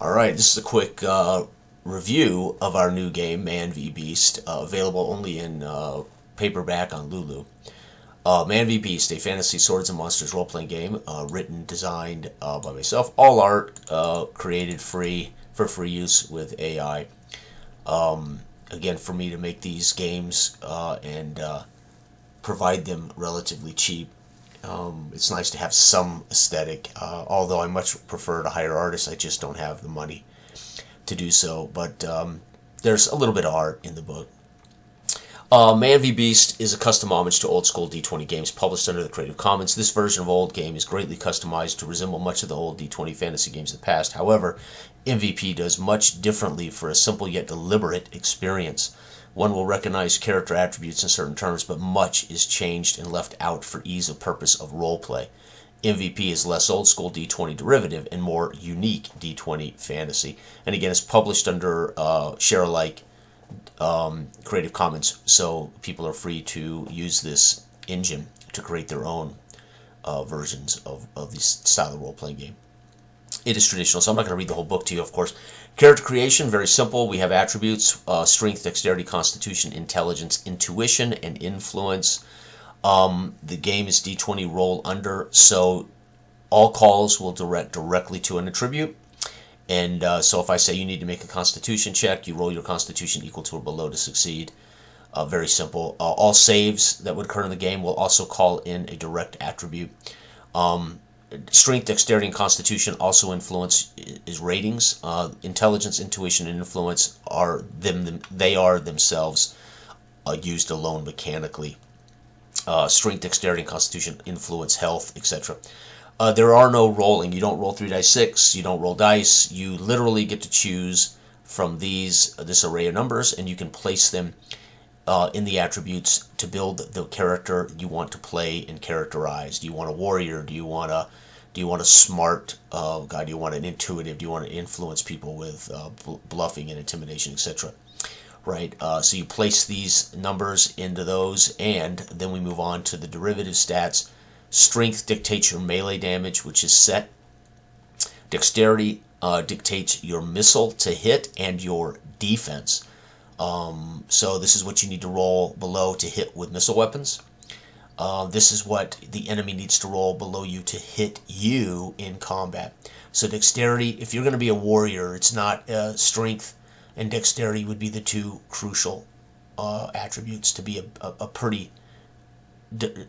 Alright, this is a quick review of our new game, Man v Beast, available only in paperback on Lulu. Man v Beast, a fantasy swords and monsters role-playing game, written, designed by myself. All art created free for free use with AI. Again, for me to make these games and provide them relatively cheap. It's nice to have some aesthetic, although I much prefer to hire artists. I just don't have the money to do so. But there's a little bit of art in the book. Man v Beast is a custom homage to old school D20 games published under the Creative Commons. This version of old game is greatly customized to resemble much of the old D20 fantasy games of the past. However, MVP does much differently for a simple yet deliberate experience. One will recognize character attributes in certain terms, but much is changed and left out for ease of purpose of roleplay. MVP is less old school D20 derivative and more unique D20 fantasy. And again, it's published under share alike Creative Commons, so people are free to use this engine to create their own versions of this style of role-playing game. It is traditional, so I'm not going to read the whole book to you, of course. Character creation, very simple. We have attributes, strength, dexterity, constitution, intelligence, intuition, and influence. The game is D20 roll under, so all calls will direct directly to an attribute. And so if I say you need to make a constitution check, you roll your constitution equal to or below to succeed. Very simple. All saves that would occur in the game will also call in a direct attribute. Strength, dexterity, and constitution also influence is ratings. Intelligence, intuition, and influence are they are themselves used alone mechanically. Strength, dexterity, and constitution influence health, etc. There are no rolling. You don't roll 3 dice 6. You don't roll dice. You literally get to choose from this array of numbers, and you can place them in the attributes to build the character you want to play and characterize. Do you want a warrior? Do you want a smart guy? Do you want an intuitive? Do you want to influence people with bluffing and intimidation, etc.? Right. So you place these numbers into those, and then we move on to the derivative stats. Strength dictates your melee damage, which is set. Dexterity dictates your missile to hit and your defense. So this is what you need to roll below to hit with missile weapons. This is what the enemy needs to roll below you to hit you in combat. So dexterity, if you're going to be a warrior, it's not strength and dexterity would be the two crucial attributes to be a pretty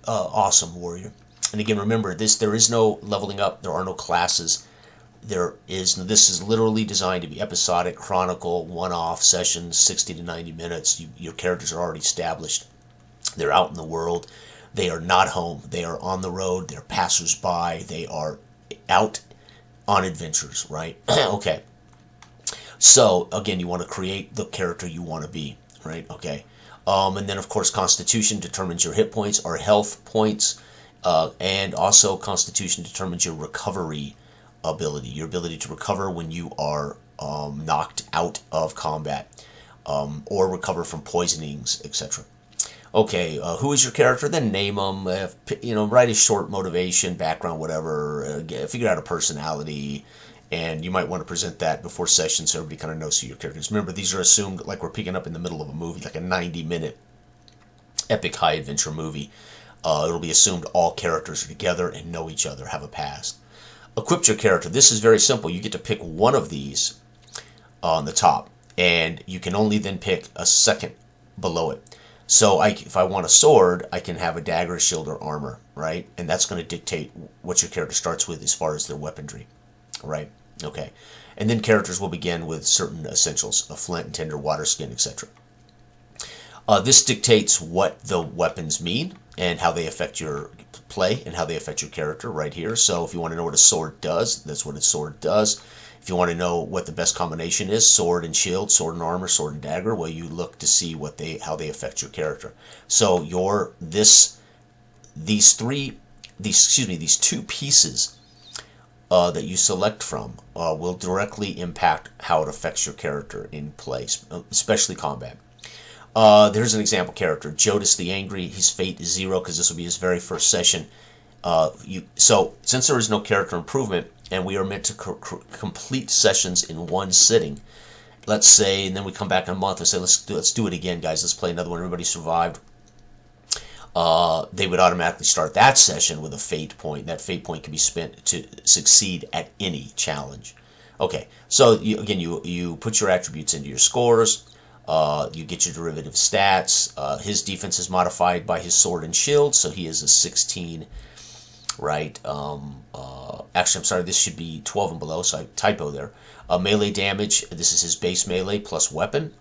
awesome warrior. And again, remember there is no leveling up. There are no classes. This is literally designed to be episodic, chronicle, one-off sessions, 60 to 90 minutes. Your characters are already established. They're out in the world. They are not home. They are on the road. They're passers-by. They are out on adventures, right? Okay. So, again, you want to create the character you want to be, right? Okay. And then, of course, Constitution determines your hit points or health points. And also Constitution determines your recovery ability, your ability to recover when you are knocked out of combat, or recover from poisonings, etc. Okay, who is your character? Then name them. Write a short motivation, background, whatever. Figure out a personality, and you might want to present that before session so everybody kind of knows who your character is. Remember, these are assumed like we're picking up in the middle of a movie, like a 90-minute epic high-adventure movie. It'll be assumed all characters are together and know each other, have a past. Equip your character. This is very simple. You get to pick one of these on the top, and you can only then pick a second below it. So if I want a sword, I can have a dagger, shield, or armor, right? And that's going to dictate what your character starts with as far as their weaponry, right? Okay. And then characters will begin with certain essentials, a flint and tinder, water, skin, etc. This dictates what the weapons mean and how they affect your play and how they affect your character right here. So if you want to know what a sword does, that's what a sword does. If you want to know what the best combination is, sword and shield, sword and armor, sword and dagger, well, you look to see how they affect your character. So these two pieces that you select from will directly impact how it affects your character in play, especially combat. There's an example character, Jodis the Angry. His fate is 0 because this will be his very first session. So since there is no character improvement, and we are meant to complete sessions in one sitting. Let's say, and then we come back in a month and say, let's do it again, guys. Let's play another one. Everybody survived. They would automatically start that session with a fate point. That fate point can be spent to succeed at any challenge. Okay, so you put your attributes into your scores. You get your derivative stats. His defense is modified by his sword and shield, so he is a 16, right? Actually, I'm sorry, this should be 12 and below, so I typo there. Melee damage, this is his base melee plus weapon.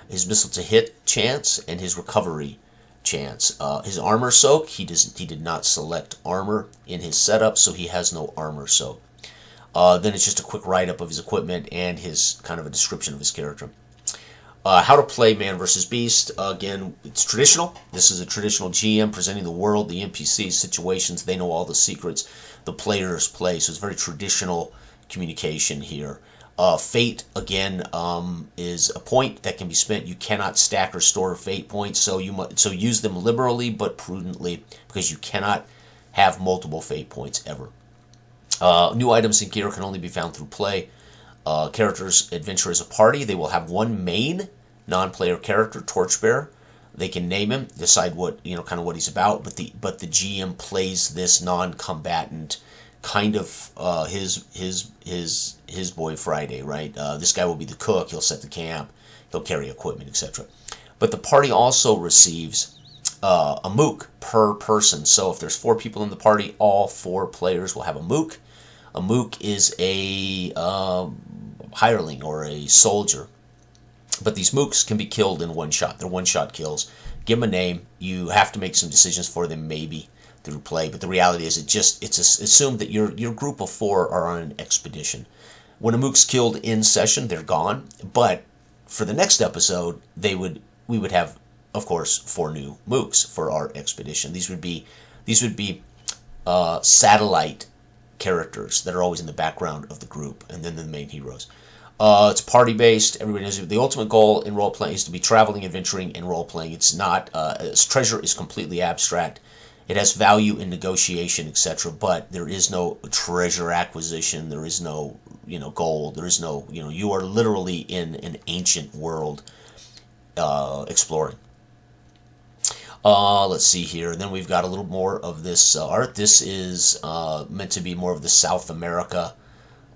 His missile to hit chance, and his recovery chance. His armor soak, he did not select armor in his setup, so he has no armor soak. Then it's just a quick write-up of his equipment and his kind of a description of his character. How to play Man vs. Beast. Again, it's traditional. This is a traditional GM presenting the world, the NPCs, situations. They know all the secrets the players play, so it's very traditional communication here. Fate, again, is a point that can be spent. You cannot stack or store fate points, so use them liberally but prudently, because you cannot have multiple fate points ever. New items and gear can only be found through play. Characters adventure as a party. They will have one main non-player character, Torchbearer. They can name him, decide what kind of what he's about, but the GM plays this non-combatant, kind of his boy Friday, right? This guy will be the cook. He'll set the camp. He'll carry equipment, etc. But the party also receives a mook per person. So if there's 4 people in the party, all 4 players will have a mook. A mook is a hireling or a soldier. But these mooks can be killed in one shot. They're one-shot kills. Give them a name. You have to make some decisions for them, maybe, through play. But the reality is it's assumed that your group of 4 are on an expedition. When a mook's killed in session, they're gone. But for the next episode, we would have, of course, 4 new mooks for our expedition. These would be satellite characters that are always in the background of the group, and then the main heroes. It's party-based. Everybody knows the ultimate goal in role-playing is to be traveling, adventuring, and role-playing. It's not, treasure is completely abstract. It has value in negotiation, etc., but there is no treasure acquisition. There is no, gold. There is no, you are literally in an ancient world exploring. Let's see here. Then we've got a little more of this art. This is meant to be more of the South America,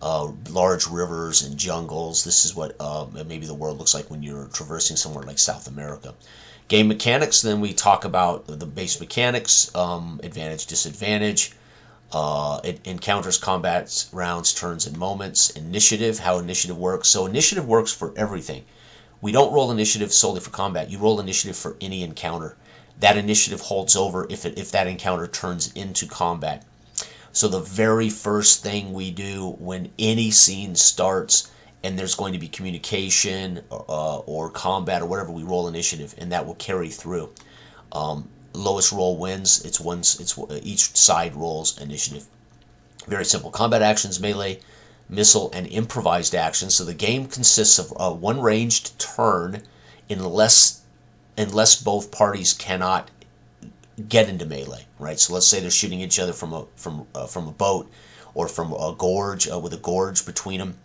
large rivers and jungles. This is what maybe the world looks like when you're traversing somewhere like South America. Game mechanics, then we talk about the base mechanics, advantage, disadvantage, encounters, combats, rounds, turns, and moments. Initiative, how initiative works. So initiative works for everything. We don't roll initiative solely for combat. You roll initiative for any encounter. That initiative holds over if that encounter turns into combat. So the very first thing we do when any scene starts and there's going to be communication or combat or whatever, we roll initiative, and that will carry through. Lowest roll wins. Each side rolls initiative. Very simple. Combat actions, melee, missile, and improvised actions. So the game consists of one ranged turn unless both parties cannot get into melee, right? So let's say they're shooting each other from a boat or from a gorge with a gorge between them.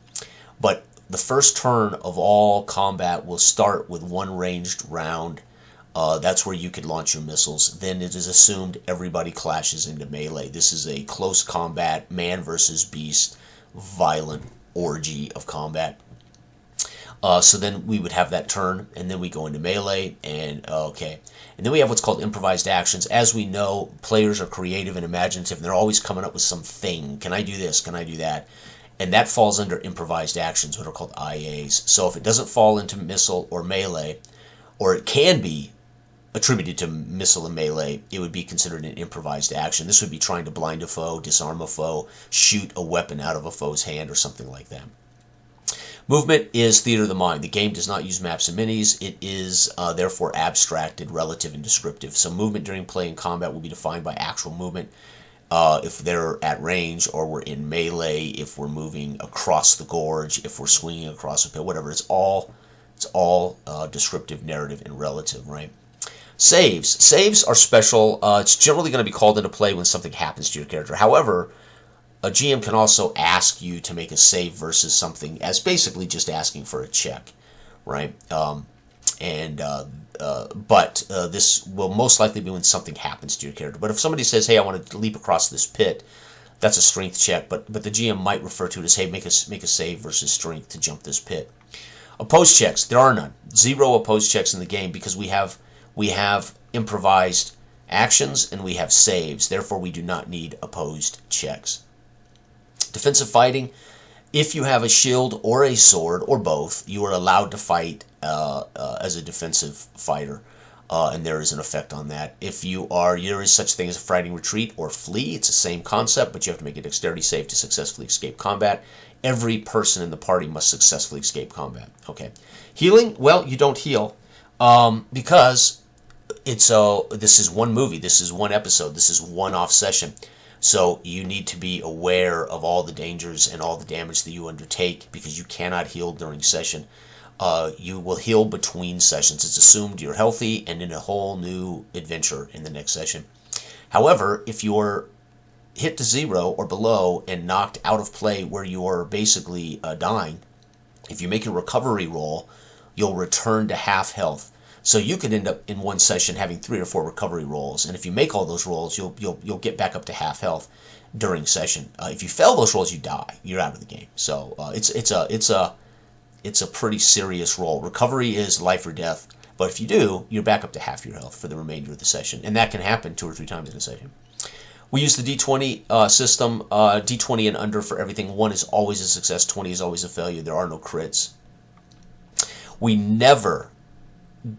But the first turn of all combat will start with one ranged round. That's where you could launch your missiles. Then it is assumed everybody clashes into melee. This is a close combat, man versus beast, violent orgy of combat. So then we would have that turn, and then we go into melee, and then we have what's called improvised actions. As we know, players are creative and imaginative, and they're always coming up with something. Can I do this? Can I do that? And that falls under improvised actions, what are called IAs. So if it doesn't fall into missile or melee, or it can be attributed to missile and melee, it would be considered an improvised action. This would be trying to blind a foe, disarm a foe, shoot a weapon out of a foe's hand, or something like that. Movement is theater of the mind. The game does not use maps and minis. It is therefore abstracted, relative, and descriptive. So movement during play and combat will be defined by actual movement if they're at range, or we're in melee, if we're moving across the gorge, if we're swinging across a pit, whatever. It's all descriptive, narrative, and relative, right? Saves are special. It's generally going to be called into play when something happens to your character. However, A GM can also ask you to make a save versus something as basically just asking for a check, right? But this will most likely be when something happens to your character. But if somebody says, hey, I want to leap across this pit, that's a strength check, but the GM might refer to it as, hey, make a save versus strength to jump this pit. Opposed checks, there are none. 0 opposed checks in the game because we have improvised actions and we have saves. Therefore, we do not need opposed checks. Defensive fighting, if you have a shield or a sword or both, you are allowed to fight as a defensive fighter. And there is an effect on that. If you are, there is such thing as a fighting retreat or flee. It's the same concept, but you have to make a dexterity save to successfully escape combat. Every person in the party must successfully escape combat. Okay. Healing, well, you don't heal because this is one movie, this is one episode, this is one-off session. So you need to be aware of all the dangers and all the damage that you undertake because you cannot heal during session. You will heal between sessions. It's assumed you're healthy and in a whole new adventure in the next session. However, if you're hit to 0 or below and knocked out of play where you're basically dying, if you make a recovery roll, you'll return to half health. So you could end up in one session having 3 or 4 recovery rolls, and if you make all those rolls, you'll get back up to half health during session. If you fail those rolls, you die. You're out of the game. So it's a pretty serious roll. Recovery is life or death, but if you do, you're back up to half your health for the remainder of the session, and that can happen 2 or 3 times in a session. We use the D20 system, D20 and under for everything. 1 is always a success, 20 is always a failure. There are no crits. We never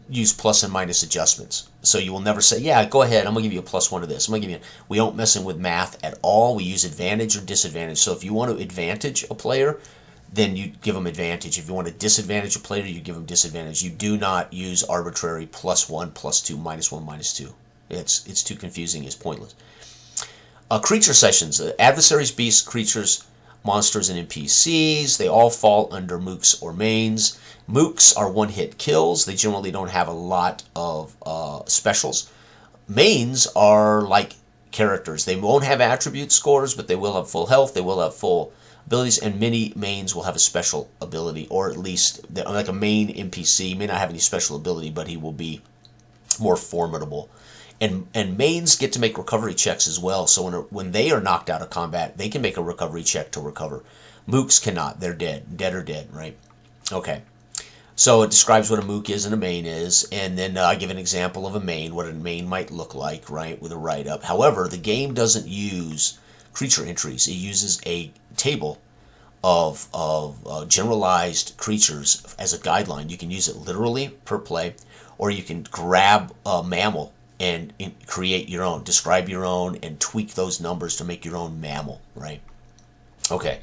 use plus and minus adjustments. So you will never say, yeah, go ahead, I'm going to give you a +1 to this. We don't mess in with math at all. We use advantage or disadvantage. So if you want to advantage a player, then you give them advantage. If you want to disadvantage a player, you give them disadvantage. You do not use arbitrary +1, +2, -1, -2. It's too confusing. It's pointless. Creature sessions. Adversaries, beasts, creatures, monsters, and NPCs. They all fall under mooks or mains. Mooks are one-hit kills. They generally don't have a lot of specials. Mains are like characters. They won't have attribute scores, but they will have full health. They will have full abilities, and many mains will have a special ability, or at least, like a main NPC may not have any special ability, but he will be more formidable. And mains get to make recovery checks as well, so when they are knocked out of combat, they can make a recovery check to recover. Mooks cannot. They're dead. Dead or dead, right? Okay. So it describes what a mook is and a main is, and then I give an example of a main, what a main might look like, right, with a write-up. However, the game doesn't use creature entries. It uses a table of generalized creatures as a guideline. You can use it literally per play, or you can grab a mammal and create your own, describe your own, and tweak those numbers to make your own mammal, right? Okay.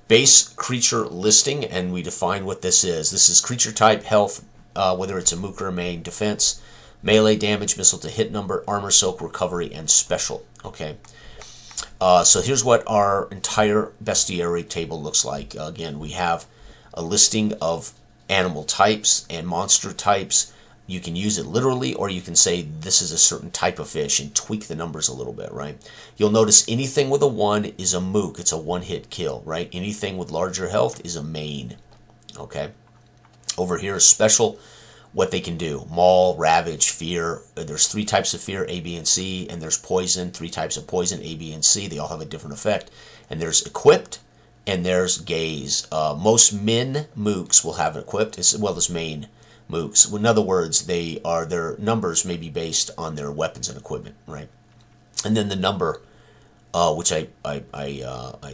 Base creature listing, and we define what this is. This is creature type, health, whether it's a mook or a main, defense, melee damage, missile to hit number, armor soak, recovery, and special. Okay. So here's what our entire bestiary table looks like. Again, we have a listing of animal types and monster types. You can use it literally, or you can say this is a certain type of fish and tweak the numbers a little bit, right? You'll notice anything with a 1 is a mook. It's a one-hit kill, right? Anything with larger health is a main, okay? Over here is special, what they can do. Maul, ravage, fear. There's 3 types of fear, A, B, and C, and there's poison, 3 types of poison, A, B, and C. They all have a different effect. And there's equipped, and there's gaze. Most min mooks will have equipped, as well as main mooks. In other words, their numbers may be based on their weapons and equipment, right? And then the number, which I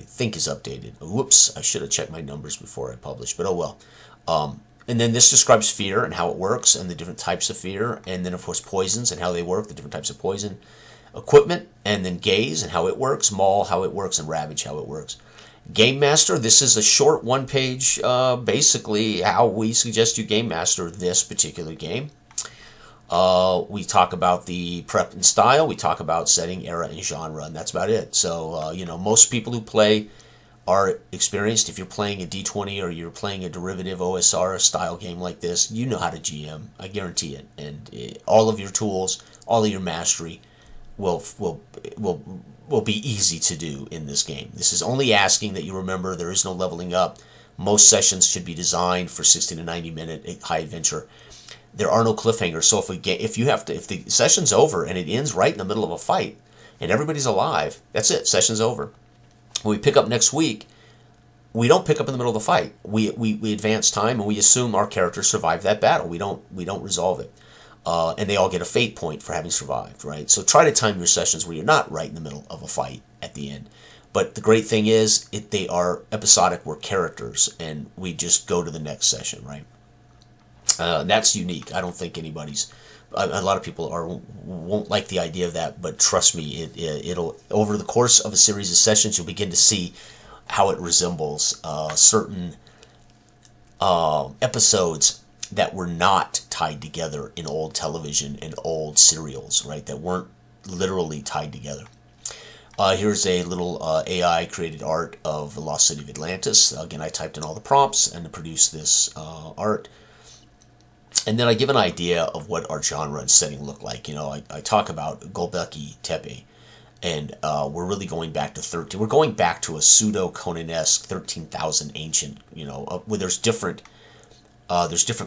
think is updated. Whoops, I should have checked my numbers before I published, but oh well. And then this describes fear and how it works and the different types of fear, and then of course poisons and how they work, the different types of poison. Equipment, and then gaze and how it works, maul, how it works, and ravage, how it works. Game Master, this is a short one-page, basically how we suggest you Game Master this particular game. We talk about the prep and style, we talk about setting, era, and genre, and that's about it. So, most people who play are experienced. If you're playing a D20 or you're playing a derivative OSR style game like this, you know how to GM, I guarantee it. And all of your tools, all of your mastery will will will be easy to do in this game. This is only asking that you remember there is no leveling up. Most sessions should be designed for 60 to 90 minute high adventure. There are no cliffhangers, so if the session's over and it ends right in the middle of a fight and everybody's alive, that's it. Session's over. When we pick up next week, we don't pick up in the middle of the fight. We advance time and we assume our characters survived that battle. We don't resolve it. And they all get a fate point for having survived, right? So try to time your sessions where you're not right in the middle of a fight at the end. But the great thing is, they are episodic. We're characters, and we just go to the next session, right? That's unique. I don't think anybody's. A lot of people won't like the idea of that, but trust me, it'll over the course of a series of sessions, you'll begin to see how it resembles certain episodes that were not tied together in old television and old serials, right? That weren't literally tied together. Here's a little AI created art of the lost city of Atlantis. Again, I typed in all the prompts and produced this art. And then I give an idea of what our genre and setting look like. You know, I talk about Gobekli Tepe, and we're really going back to 13. We're going back to a pseudo-Conan-esque 13,000 ancient, where there's different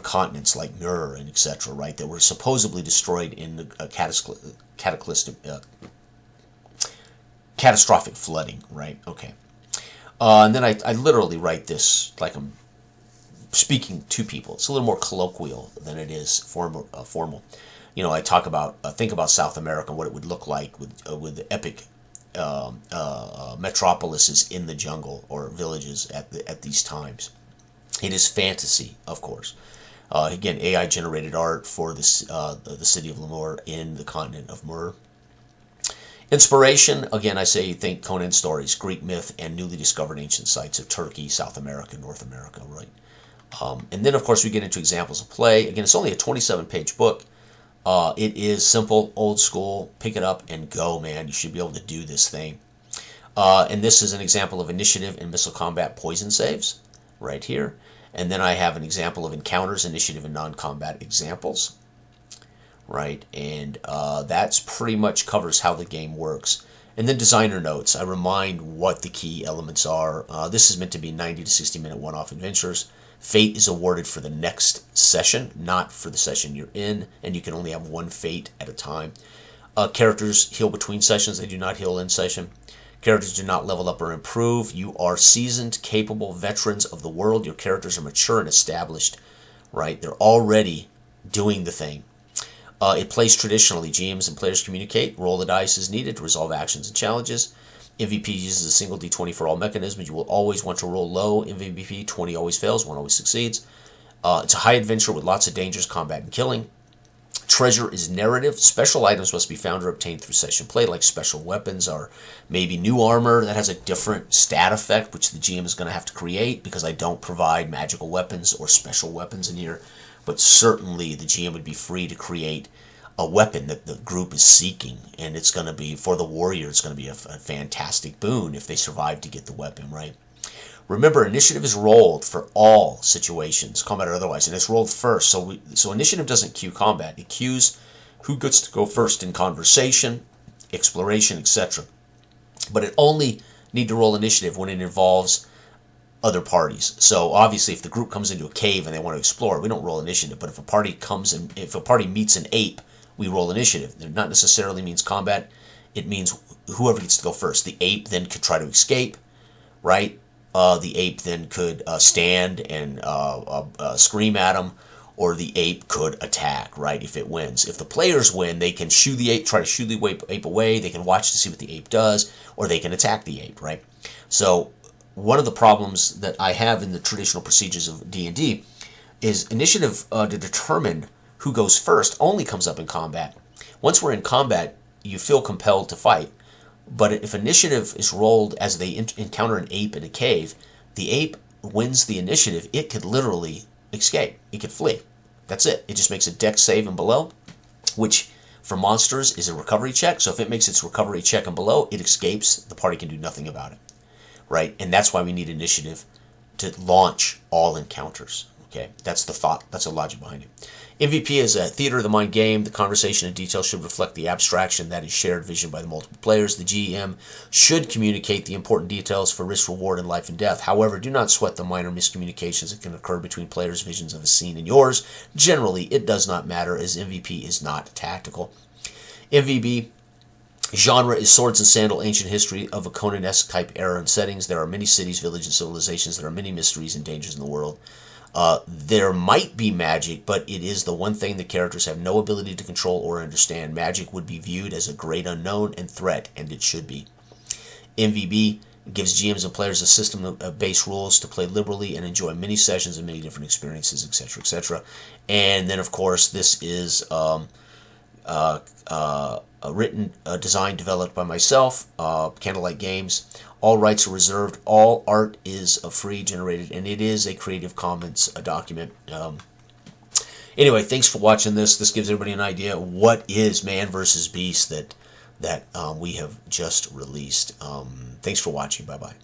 continents like Mur and etc., right, that were supposedly destroyed in a catastrophic flooding, right? Okay. And then I literally write this like I'm speaking to people. It's a little more colloquial than it is formal. I talk about think about South America, what it would look like with epic metropolises in the jungle or villages at these times. It is fantasy, of course. Again, AI generated art for this the city of Lemur in the continent of Mur. Inspiration, again, I say think Conan stories, Greek myth, and newly discovered ancient sites of Turkey, South America, North America, right? And then, of course, we get into examples of play. Again, it's only a 27-page book. It is simple, old school. Pick it up and go, man. You should be able to do this thing. And this is an example of initiative and missile combat poison saves, right here. And then I have an example of encounters, initiative, and non-combat examples, right? And that's pretty much covers how the game works. And then designer notes. I remind what the key elements are. This is meant to be 90 to 60-minute one-off adventures. Fate is awarded for the next session, not for the session you're in, and you can only have one fate at a time. Characters heal between sessions. They do not heal in session. Characters do not level up or improve. You are seasoned, capable veterans of the world. Your characters are mature and established, right? They're already doing the thing. It plays traditionally. GMs and players communicate. Roll the dice as needed to resolve actions and challenges. MVP uses a single D20 for all mechanisms. You will always want to roll low. MVP, 20 always fails, 1 always succeeds. It's a high adventure with lots of dangers, combat, and killing. Treasure is narrative. Special items must be found or obtained through session play, like special weapons or maybe new armor that has a different stat effect, which the GM is going to have to create because I don't provide magical weapons or special weapons in here. But certainly the GM would be free to create a weapon that the group is seeking, and it's going to be, for the warrior, it's going to be a fantastic boon if they survive to get the weapon, right? Remember, initiative is rolled for all situations, combat or otherwise, and it's rolled first. So initiative doesn't cue combat. It cues who gets to go first in conversation, exploration, etc. But it only need to roll initiative when it involves other parties. So obviously, if the group comes into a cave and they want to explore, we don't roll initiative. But if a party meets an ape, we roll initiative. It not necessarily means combat. It means whoever gets to go first. The ape then could try to escape, right? The ape then could stand and scream at him, or the ape could attack, right, if it wins. If the players win, they can shoo the ape, try to shoo the ape away. They can watch to see what the ape does, or they can attack the ape, right? So one of the problems that I have in the traditional procedures of D&D is initiative to determine who goes first only comes up in combat. Once we're in combat, you feel compelled to fight. But if initiative is rolled as they encounter an ape in a cave, the ape wins the initiative. It could literally escape. It could flee. That's it. It just makes a dex save and below, which for monsters is a recovery check. So if it makes its recovery check and below, it escapes. The party can do nothing about it, right? And that's why we need initiative to launch all encounters. Okay, that's the thought. That's the logic behind it. MVP is a theater of the mind game. The conversation and detail should reflect the abstraction that is shared vision by the multiple players. The GM should communicate the important details for risk, reward, and life and death. However, do not sweat the minor miscommunications that can occur between players' visions of a scene and yours. Generally, it does not matter, as MVP is not tactical. MVP genre is swords and sandal, ancient history of a Conan-esque type era and settings. There are many cities, villages, and civilizations. There are many mysteries and dangers in the world. There might be magic, but it is the one thing the characters have no ability to control or understand. Magic would be viewed as a great unknown and threat, and it should be. MVB gives GMs and players a system of base rules to play liberally and enjoy many sessions and many different experiences, etc., etc. And then, of course, this is written, designed, developed by myself, Candlelight Games. All rights are reserved. All art is free, generated, and it is a Creative Commons document. Anyway, thanks for watching this. This gives everybody an idea what is Man vs. Beast that we have just released. Thanks for watching. Bye-bye.